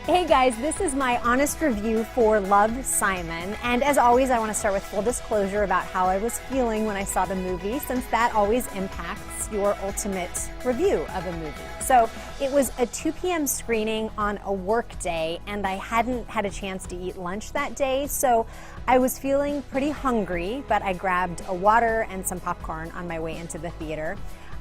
Hey guys, this is my honest review for Love, Simon, and as always I want to start with full disclosure about how I was feeling when I saw the movie, since that always impacts your ultimate review of a movie. So it was a 2 p.m. screening on a work day, and I hadn't had a chance to eat lunch that day, so I was feeling pretty hungry, but I grabbed a water and some popcorn on my way into the theater.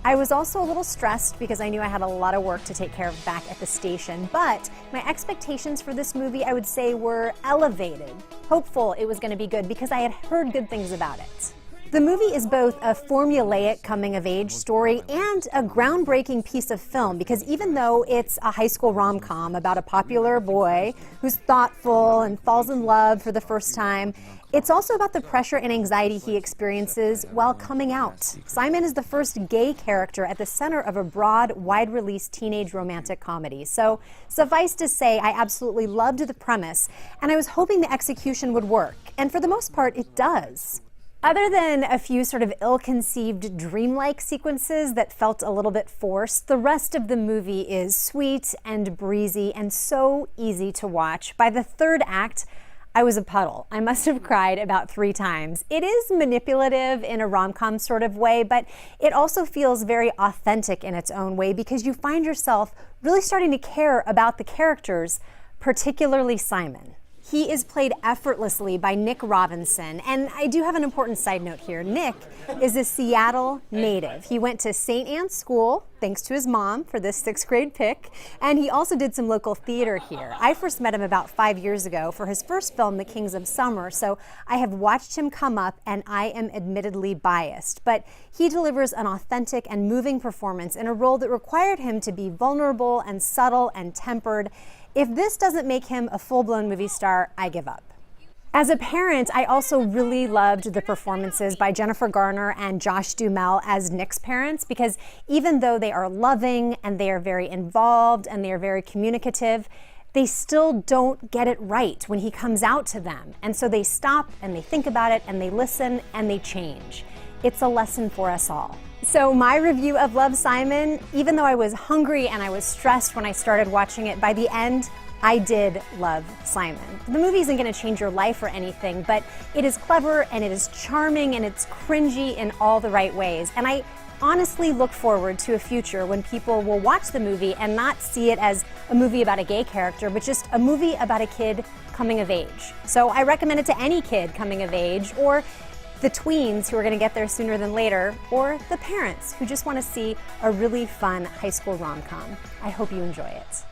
I was also a little stressed because I knew I had a lot of work to take care of back at the station, but my expectations for this movie, I would say, were elevated. Hopeful it was going to be good because I had heard good things about it. The movie is both a formulaic coming-of-age story and a groundbreaking piece of film because even though it's a high school rom-com about a popular boy who's thoughtful and falls in love for the first time, it's also about the pressure and anxiety he experiences while coming out. Simon is the first gay character at the center of a broad, wide-release teenage romantic comedy. So suffice to say, I absolutely loved the premise, and I was hoping the execution would work. And for the most part, it does. Other than a few sort of ill-conceived dreamlike sequences that felt a little bit forced, the rest of the movie is sweet and breezy and so easy to watch. By the third act, I was a puddle. I must have cried about 3 times. It is manipulative in a rom-com sort of way, but it also feels very authentic in its own way because you find yourself really starting to care about the characters, particularly Simon. He is played effortlessly by Nick Robinson, and I do have an important side note here. Nick is a Seattle native. He went to St. Anne's School, thanks to his mom for this 6th grade pick, and he also did some local theater here. I first met him about 5 years ago for his first film, The Kings of Summer, so I have watched him come up, and I am admittedly biased, but he delivers an authentic and moving performance in a role that required him to be vulnerable and subtle and tempered. If this doesn't make him a full-blown movie star, I give up. As a parent, I also really loved the performances by Jennifer Garner and Josh Duhamel as Nick's parents because even though they are loving and they are very involved and they are very communicative, they still don't get it right when he comes out to them. And so they stop and they think about it and they listen and they change. It's a lesson for us all. So my review of Love, Simon, even though I was hungry and I was stressed when I started watching it, by the end, I did love Simon. The movie isn't going to change your life or anything, but it is clever and it is charming and it's cringy in all the right ways. And I honestly look forward to a future when people will watch the movie and not see it as a movie about a gay character, but just a movie about a kid coming of age. So I recommend it to any kid coming of age, or the tweens who are going to get there sooner than later, or the parents who just want to see a really fun high school rom-com. I hope you enjoy it.